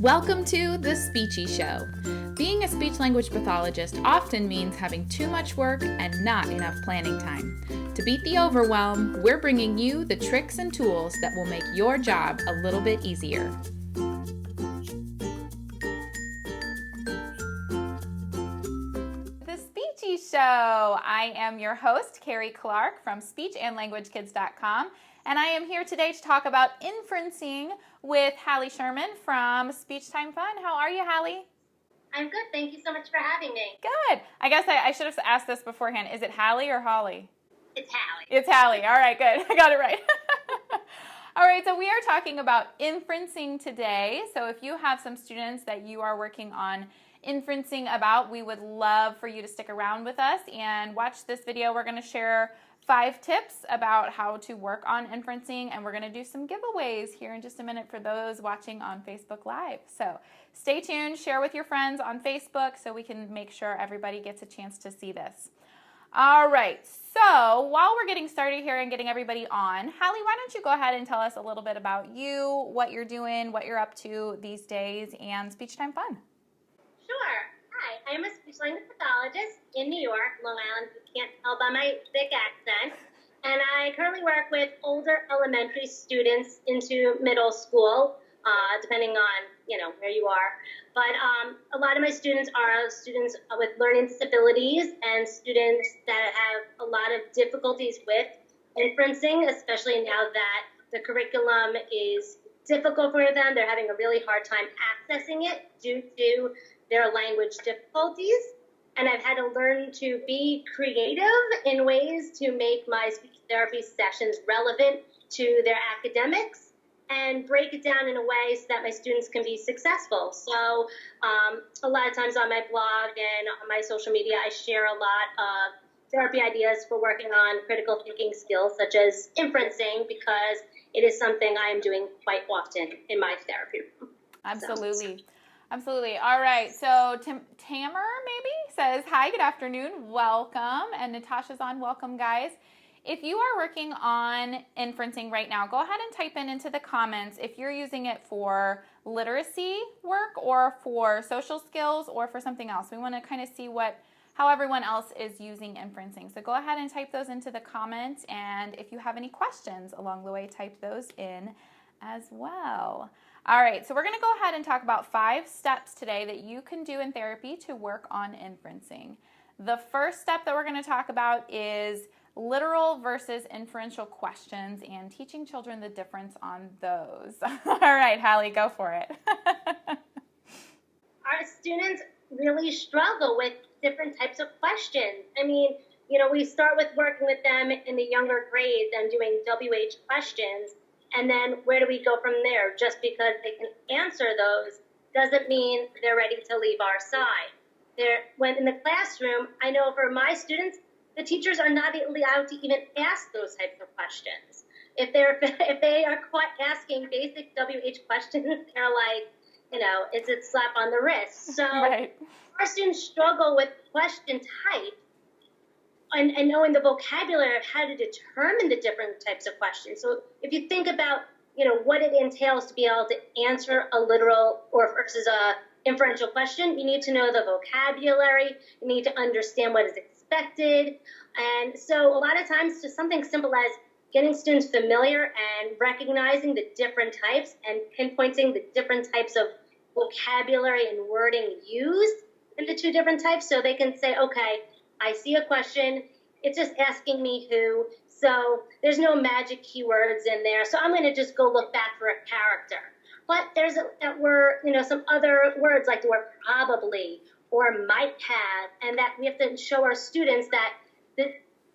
Welcome to the Speechie Show. Being a speech-language pathologist often means having too much work and not enough planning time. To beat the overwhelm, we're bringing you the tricks and tools that will make your job a little bit easier. The Speechie Show. I am your host, Carrie Clark from speechandlanguagekids.com. And I am here today to talk about inferencing with Hallie Sherman from Speech Time Fun. How are you, Hallie? I'm good. Thank you so much for having me. Good. I guess I should have asked this beforehand. Is it Hallie or Holly? It's Hallie. It's Hallie. All right, good. I got it right. All right, so we are talking about inferencing today. So if you have some students that you are working on inferencing about, we would love for you to stick around with us and watch this video. We're going to share 5 tips about how to work on inferencing, and we're going to do some giveaways here in just a minute for those watching on Facebook Live. So stay tuned, share with your friends on Facebook so we can make sure everybody gets a chance to see this. All right, so while we're getting started here and getting everybody on, Hallie, why don't you go ahead and tell us a little bit about you, what you're doing, what you're up to these days, and Speech Time Fun. Sure. Hi, I'm a speech language pathologist in New York, Long Island. You can't tell by my thick accent. And I currently work with older elementary students into middle school, depending on, where you are. But a lot of my students are students with learning disabilities and students that have a lot of difficulties with inferencing, especially now that the curriculum is difficult for them. They're having a really hard time accessing it due to their language difficulties. And I've had to learn to be creative in ways to make my speech therapy sessions relevant to their academics and break it down in a way so that my students can be successful. So a lot of times on my blog and on my social media, I share a lot of therapy ideas for working on critical thinking skills such as inferencing, because it is something I am doing quite often in my therapy room. Absolutely. Absolutely. All right. So Tamer maybe says, hi, good afternoon. Welcome. And Natasha's on. Welcome, guys. If you are working on inferencing right now, go ahead and type into the comments if you're using it for literacy work or for social skills or for something else. We want to kind of see how everyone else is using inferencing. So go ahead and type those into the comments. And if you have any questions along the way, type those in as well. All right, so we're going to go ahead and talk about 5 steps today that you can do in therapy to work on inferencing. The first step that we're going to talk about is literal versus inferential questions and teaching children the difference on those. All right, Hallie, go for it. Our students really struggle with different types of questions. I mean, we start with working with them in the younger grades and doing WH questions. And then where do we go from there? Just because they can answer those doesn't mean they're ready to leave our side. When in the classroom, I know for my students, the teachers are not allowed to even ask those types of questions. If they are caught asking basic WH questions, they're like, it's a slap on the wrist. So right. Our students struggle with question type and knowing the vocabulary of how to determine the different types of questions. So if you think about, what it entails to be able to answer a literal or versus a inferential question, you need to know the vocabulary, you need to understand what is expected. And so a lot of times just something simple as getting students familiar and recognizing the different types and pinpointing the different types of vocabulary and wording used in the 2 different types, so they can say, okay, I see a question, it's just asking me who, so there's no magic keywords in there, so I'm going to just go look back for a character. But there's some other words like the word probably or might have, and that we have to show our students that the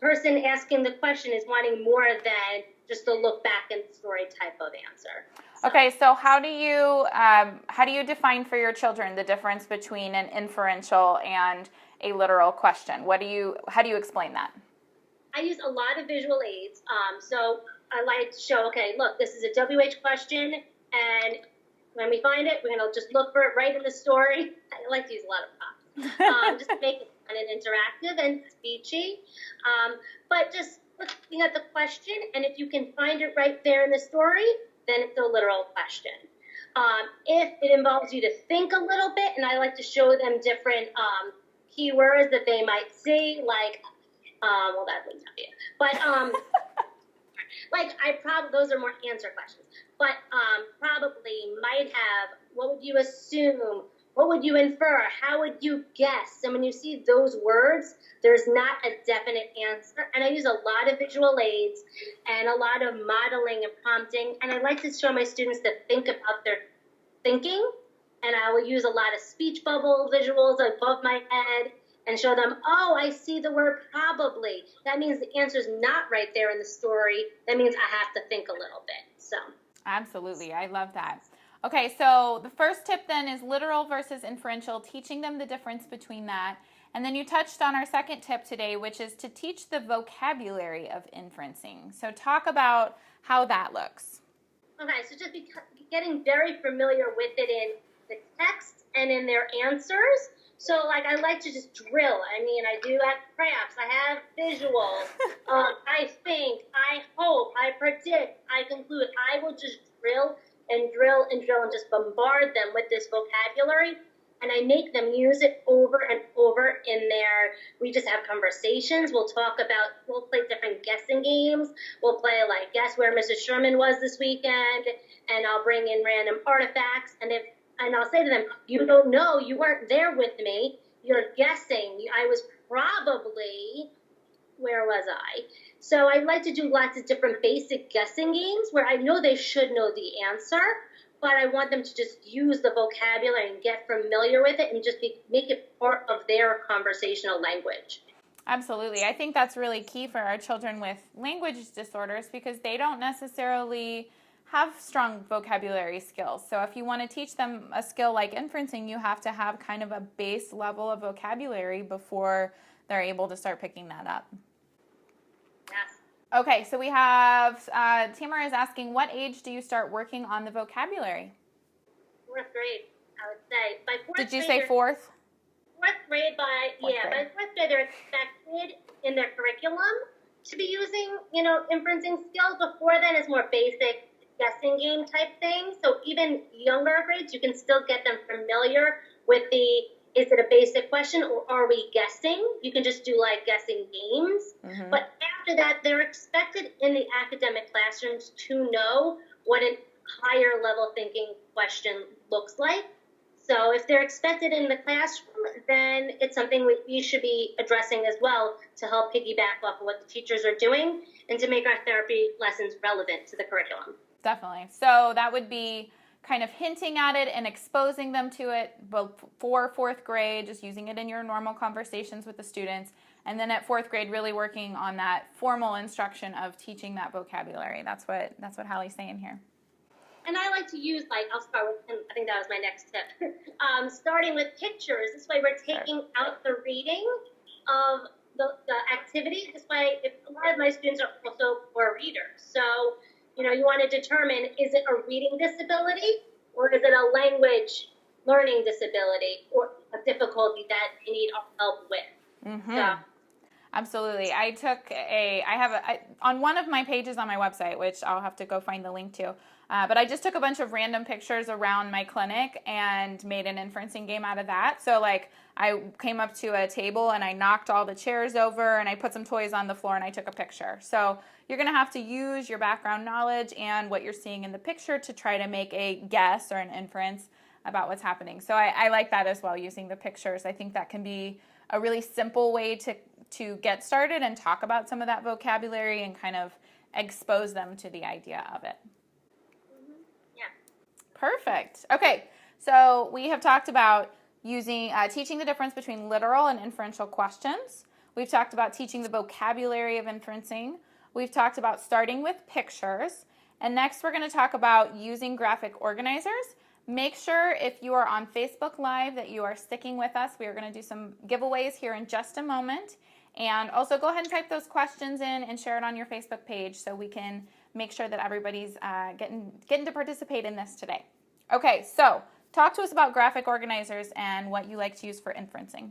person asking the question is wanting more than just a look back and story type of answer. Okay, so how do you define for your children the difference between an inferential and a literal question? How do you explain that? I use a lot of visual aids. So I like to show, okay, look, this is a WH question, and when we find it, we're going to just look for it right in the story. I like to use a lot of props, just to make it fun and interactive and speechy. But just looking at the question, and if you can find it right there in the story, then it's a literal question. If it involves you to think a little bit, and I like to show them different keywords that they might see, like, well, that wouldn't tell you, but like those are more answer questions, but probably might have, what would you assume? What would you infer? How would you guess? And when you see those words, there's not a definite answer. And I use a lot of visual aids and a lot of modeling and prompting. And I like to show my students to think about their thinking. And I will use a lot of speech bubble visuals above my head and show them, oh, I see the word probably. That means the answer's not right there in the story. That means I have to think a little bit. So absolutely. I love that. Okay, so the first tip then is literal versus inferential, teaching them the difference between that. And then you touched on our second tip today, which is to teach the vocabulary of inferencing. So talk about how that looks. Okay, so just getting very familiar with it in the text and in their answers. So, like, I like to just drill. I mean, I do at crafts. I have visuals. I think, I hope, I predict, I conclude. I will just drill and drill and drill and just bombard them with this vocabulary. And I make them use it over and over in their, we just have conversations. We'll play different guessing games. We'll play, like, guess where Mrs. Sherman was this weekend. And I'll bring in random artifacts. And I'll say to them, you don't know, you weren't there with me. You're guessing. I was probably, where was I? So I like to do lots of different basic guessing games where I know they should know the answer, but I want them to just use the vocabulary and get familiar with it and just make it part of their conversational language. Absolutely. I think that's really key for our children with language disorders because they don't necessarily have strong vocabulary skills. So if you want to teach them a skill like inferencing, you have to have kind of a base level of vocabulary before they're able to start picking that up. Yes. Okay, so we have, Tamara is asking, what age do you start working on the vocabulary? Fourth grade, I would say. By fourth Did you grade, say fourth? Fourth grade, by fourth grade, they're expected in their curriculum to be using, inferencing skills. Before then, it's more basic guessing game type thing. So even younger grades, you can still get them familiar with is it a basic question or are we guessing? You can just do like guessing games. Mm-hmm. But after that, they're expected in the academic classrooms to know what a higher level thinking question looks like. So if they're expected in the classroom, then it's something we should be addressing as well to help piggyback off of what the teachers are doing and to make our therapy lessons relevant to the curriculum. Definitely. So that would be kind of hinting at it and exposing them to it before fourth grade, just using it in your normal conversations with the students. And then at fourth grade, really working on that formal instruction of teaching that vocabulary. That's what Hallie's saying here. And I like to use, I'll start with, I think that was my next tip, starting with pictures. This way we're taking out the reading of the activity. This way, a lot of my students are also poor readers. So, you want to determine, is it a reading disability or is it a language learning disability or a difficulty that you need help with? Mm-hmm. So, absolutely. On one of my pages on my website, which I'll have to go find the link to, but I just took a bunch of random pictures around my clinic and made an inferencing game out of that. So I came up to a table and I knocked all the chairs over and I put some toys on the floor and I took a picture. So you're going to have to use your background knowledge and what you're seeing in the picture to try to make a guess or an inference about what's happening. So I like that as well, using the pictures. I think that can be a really simple way to get started and talk about some of that vocabulary and kind of expose them to the idea of it. Yeah. Perfect. Okay, so we have talked about teaching the difference between literal and inferential questions. We've talked about teaching the vocabulary of inferencing. We've talked about starting with pictures. And next we're going to talk about using graphic organizers. Make sure if you are on Facebook Live that you are sticking with us. We are going to do some giveaways here in just a moment. And also go ahead and type those questions in and share it on your Facebook page so we can make sure that everybody's getting to participate in this today. Okay, so talk to us about graphic organizers and what you like to use for inferencing.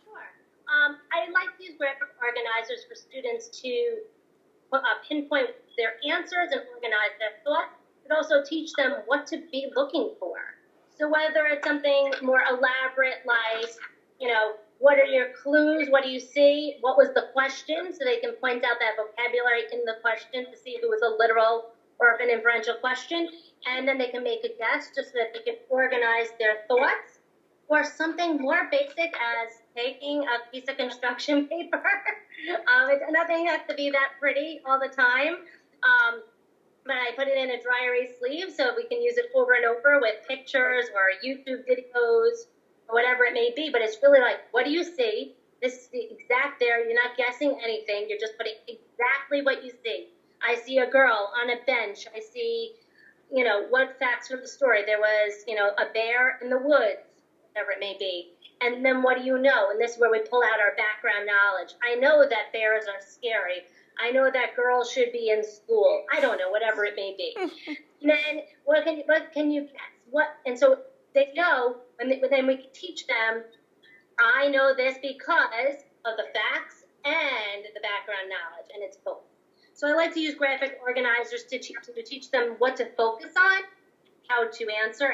Sure. I like to use graphic organizers for students to pinpoint their answers and organize their thoughts but also teach them what to be looking for. So whether it's something more elaborate like, what are your clues? What do you see? What was the question? So they can point out that vocabulary in the question to see if it was a literal or if an inferential question. And then they can make a guess just so that they can organize their thoughts. Or something more basic as taking a piece of construction paper. Nothing has to be that pretty all the time. But I put it in a dry erase sleeve so we can use it over and over with pictures or YouTube videos or whatever it may be. But it's really like, what do you see? This is the exact there. You're not guessing anything. You're just putting exactly what you see. I see a girl on a bench. I see, what facts from the story. There was, a bear in the woods, whatever it may be. And then what do you know? And this is where we pull out our background knowledge. I know that bears are scary. I know that girls should be in school. I don't know, whatever it may be. And then what can you guess? And so they know, and then we can teach them, I know this because of the facts and the background knowledge, and it's both. So I like to use graphic organizers to teach them what to focus on, how to answer,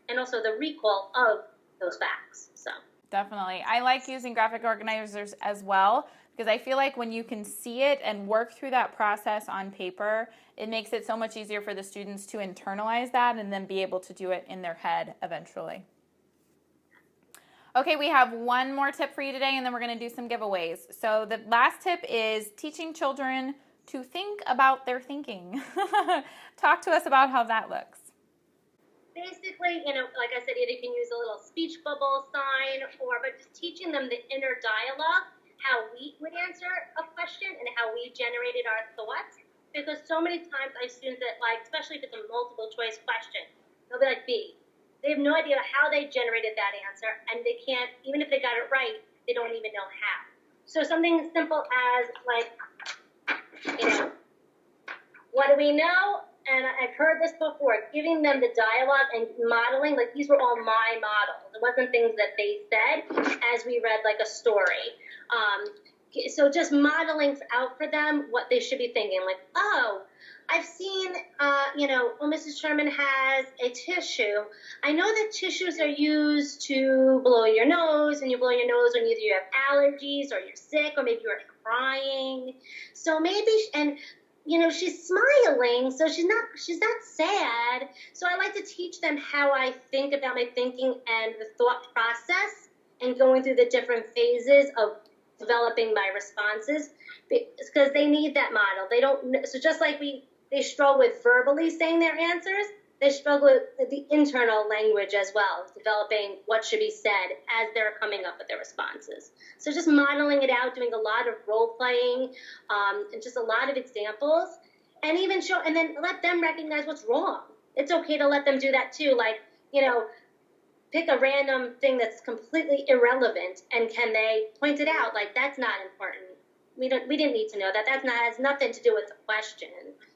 and also the recall of those facts. So definitely. I like using graphic organizers as well because I feel like when you can see it and work through that process on paper, it makes it so much easier for the students to internalize that and then be able to do it in their head eventually. Okay, we have one more tip for you today, and then we're going to do some giveaways. So the last tip is teaching children to think about their thinking. Talk to us about how that looks. Basically, like I said, you can use a little speech bubble sign, but just teaching them the inner dialogue, how we would answer a question and how we generated our thoughts. Because so many times I have students that, especially if it's a multiple choice question, they'll be like B. They have no idea how they generated that answer, and they can't, even if they got it right, they don't even know how. So something simple as what do we know? And I've heard this before, giving them the dialogue and modeling, these were all my models. It wasn't things that they said as we read a story. So just modeling out for them what they should be thinking. I've seen, Mrs. Sherman has a tissue. I know that tissues are used to blow your nose, and you blow your nose when either you have allergies or you're sick or maybe you're crying. So maybe, she's smiling, so she's not sad. So I like to teach them how I think about my thinking and the thought process and going through the different phases of developing my responses because they need that model. They don't. So just like they struggle with verbally saying their answers, they struggle with the internal language as well, developing what should be said as they're coming up with their responses. So just modeling it out, doing a lot of role playing, and just a lot of examples, and even and then let them recognize what's wrong. It's okay to let them do that too. Pick a random thing that's completely irrelevant, and can they point it out? That's not important. We didn't need to know that. Has nothing to do with the question.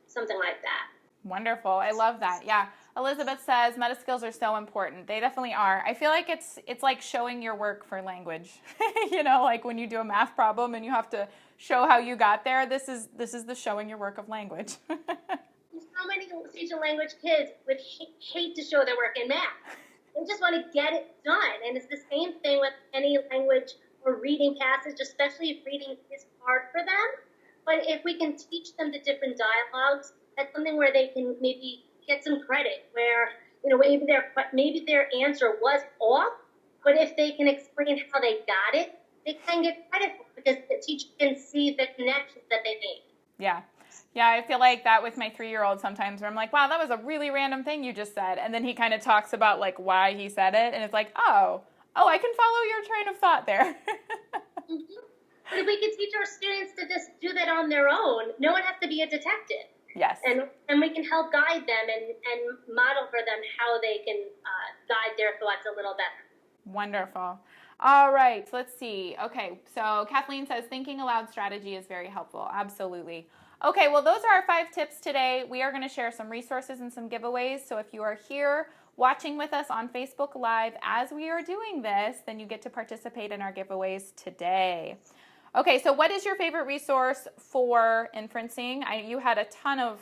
Something like that. Wonderful. I love that. Yeah. Elizabeth says meta skills are so important. They definitely are. I feel like it's like showing your work for language. When you do a math problem and you have to show how you got there, this is the showing your work of language. So many speech and language kids would hate to show their work in math. They just want to get it done. And it's the same thing with any language or reading passage, especially if reading is hard for them. But if we can teach them the different dialogues, that's something where they can maybe get some credit, where maybe their answer was off, but if they can explain how they got it, they can get credit for it because the teacher can see the connections that they made. Yeah. Yeah, I feel like that with my 3-year-old sometimes where I'm like, wow, that was a really random thing you just said. And then he kind of talks about why he said it. And it's like, oh, I can follow your train of thought there. Mm-hmm. But if we could teach our students to just do that on their own, no one has to be a detective. Yes. And we can help guide them and model for them how they can guide their thoughts a little better. Wonderful. All right, let's see. Okay, so Kathleen says thinking aloud strategy is very helpful. Absolutely. Okay, well, those are our 5 tips today. We are going to share some resources and some giveaways. So if you are here watching with us on Facebook Live as we are doing this, then you get to participate in our giveaways today. Okay, so what is your favorite resource for inferencing? You had a ton of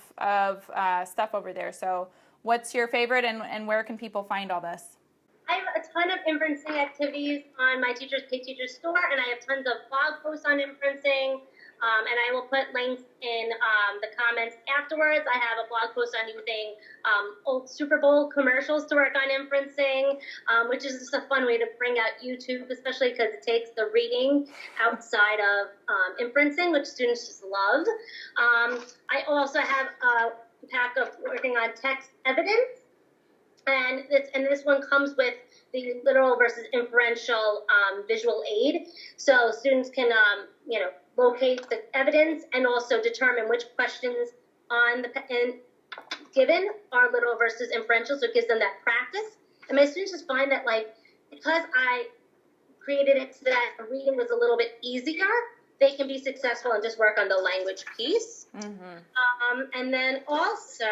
stuff over there. So what's your favorite, and where can people find all this? I have a ton of inferencing activities on my Teachers Pay Teachers store, and I have tons of blog posts on inferencing, and I will put links in the comments afterwards. I have a blog post on using old Super Bowl commercials to work on inferencing, which is just a fun way to bring out YouTube, especially because it takes the reading outside of inferencing, which students just love. I also have a pack of working on text evidence. And this one comes with the literal versus inferential visual aid, so students can locate the evidence and also determine which questions given are literal versus inferential. So it gives them that practice. And my students just find that because I created it so that reading was a little bit easier, they can be successful and just work on the language piece. Mm-hmm. And then also,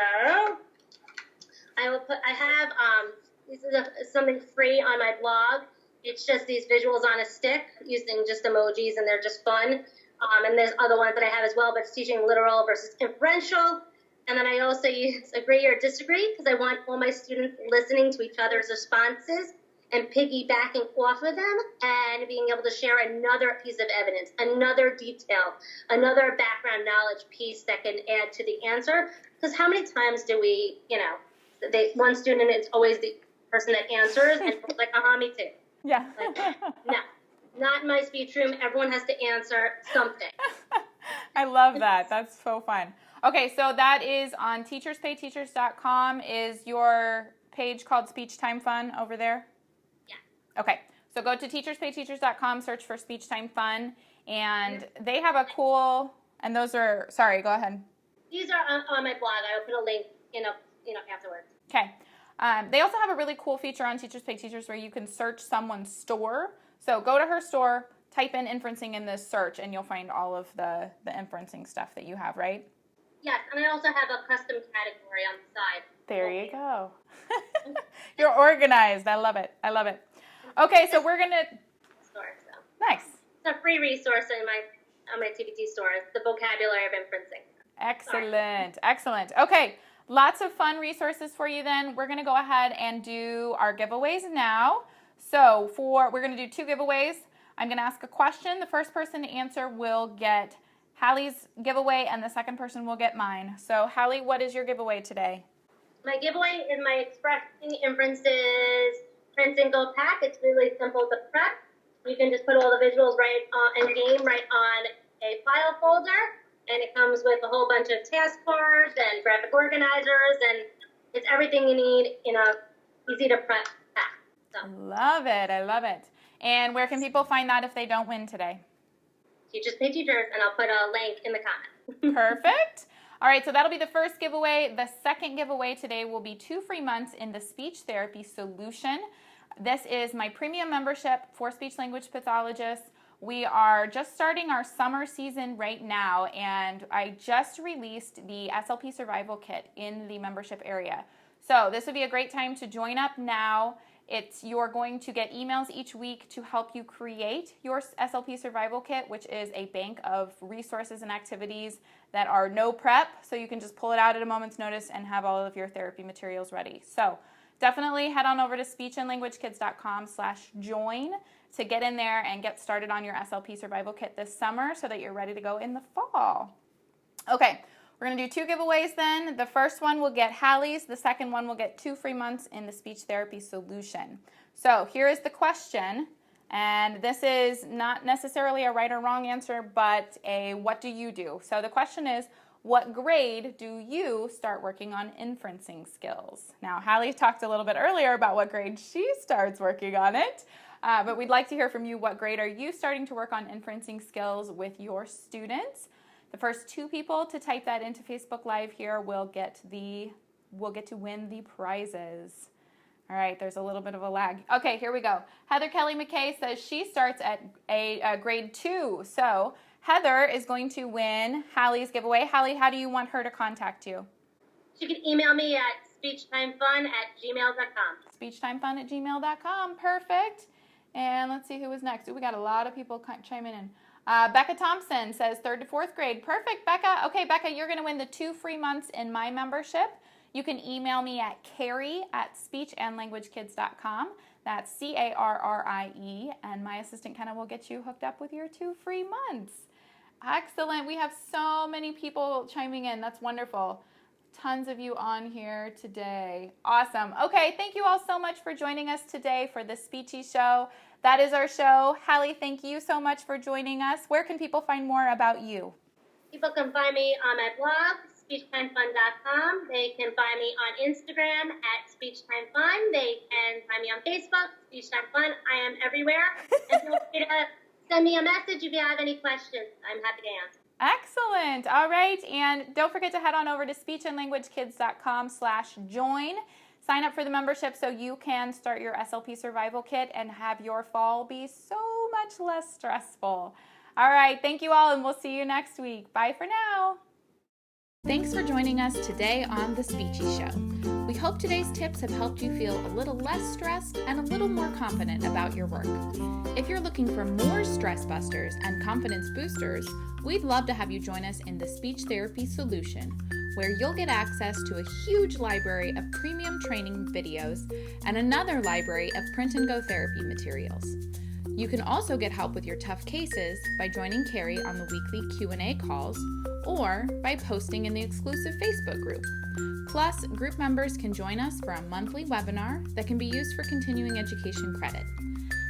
I have this is something free on my blog. It's just these visuals on a stick using just emojis, and they're just fun. And there's other ones that I have as well, but it's teaching literal versus inferential. And then I also use agree or disagree, because I want all my students listening to each other's responses and piggybacking off of them and being able to share another piece of evidence, another detail, another background knowledge piece that can add to the answer. Because how many times do we, one student is always the person that answers, and it's like, me too. Yeah. No, not in my speech room. Everyone has to answer something. I love that. That's so fun. Okay, so that is on teacherspayteachers.com. Is your page called Speech Time Fun over there? Yeah. Okay, so go to teacherspayteachers.com, search for Speech Time Fun, and they have a cool, and those are, sorry, go ahead. These are on my blog. I will put a link afterwards. Okay. They also have a really cool feature on Teachers Pay Teachers where you can search someone's store. So go to her store, type in inferencing in this search, and you'll find all of the inferencing stuff that you have, right? Yes, and I also have a custom category on the side. There you go. You're organized. I love it. I love it. Okay, so we're going to... Nice. It's a free resource on my TPT store. It's the vocabulary of inferencing. Excellent. Excellent. Okay. Lots of fun resources for you then. We're going to go ahead and do our giveaways now. So we're going to do 2 giveaways. I'm going to ask a question. The first person to answer will get Hallie's giveaway, and the second person will get mine. So Hallie, what is your giveaway today? My giveaway is my Expressing Inferences Print and Go pack. It's really simple to prep. You can just put all the visuals right on a file folder. And it comes with a whole bunch of task cards and graphic organizers, and it's everything you need in a easy-to-prep pack. So. Love it. I love it. And where can people find that if they don't win today? Teachers Pay Teachers, and I'll put a link in the comments. Perfect. All right, so that'll be the first giveaway. The second giveaway today will be 2 free months in the Speech Therapy Solution. This is my premium membership for speech language pathologists. We are just starting our summer season right now, and I just released the SLP Survival Kit in the membership area. So this would be a great time to join up now. You're going to get emails each week to help you create your SLP Survival Kit, which is a bank of resources and activities that are no prep, so you can just pull it out at a moment's notice and have all of your therapy materials ready. So definitely head on over to speechandlanguagekids.com/join to get in there and get started on your SLP Survival Kit this summer so that you're ready to go in the fall. Okay, we're going to do 2 giveaways then. The first one will get Hallie's. The second one will get 2 free months in the Speech Therapy Solution. So here is the question, and this is not necessarily a right or wrong answer, but a what do you do? So the question is, what grade do you start working on inferencing skills? Now, Hallie talked a little bit earlier about what grade she starts working on it. But we'd like to hear from you. What grade are you starting to work on inferencing skills with your students? The first 2 people to type that into Facebook Live here will get to win the prizes. All right, there's a little bit of a lag. Okay, here we go. Heather Kelly McKay says she starts at a grade 2. So Heather is going to win Hallie's giveaway. Hallie, how do you want her to contact you? She can email me at speechtimefun@gmail.com. Speechtimefun@gmail.com. Perfect. And let's see who was next. Ooh, we got a lot of people chiming in. Becca Thompson says 3rd to 4th grade. Perfect, Becca. Okay, Becca, you're going to win the 2 free months in my membership. You can email me at carrie@speechandlanguagekids.com. That's CARRIE, and my assistant Kenna will get you hooked up with your 2 free months. Excellent. We have so many people chiming in. That's wonderful. Tons of you on here today. Awesome. Okay, thank you all so much for joining us today for the Speechie Show. That is our show. Hallie, thank you so much for joining us. Where can people find more about you? People can find me on my blog, speechtimefun.com. They can find me on Instagram at speechtimefun. They can find me on Facebook, speechtimefun. I am everywhere. And feel free to send me a message if you have any questions. I'm happy to answer. Excellent. All right. And don't forget to head on over to speechandlanguagekids.com/join. Sign up for the membership so you can start your SLP survival kit and have your fall be so much less stressful. All right. Thank you all, and we'll see you next week. Bye for now. Thanks for joining us today on The Speechie Show. We hope today's tips have helped you feel a little less stressed and a little more confident about your work. If you're looking for more stress busters and confidence boosters, we'd love to have you join us in the Speech Therapy Solution, where you'll get access to a huge library of premium training videos and another library of print-and-go therapy materials. You can also get help with your tough cases by joining Carrie on the weekly Q&A calls or by posting in the exclusive Facebook group. Plus, group members can join us for a monthly webinar that can be used for continuing education credit.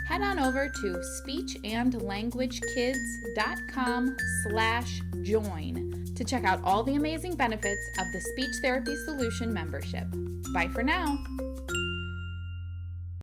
Head on over to speechandlanguagekids.com/join to check out all the amazing benefits of the Speech Therapy Solution membership. Bye for now.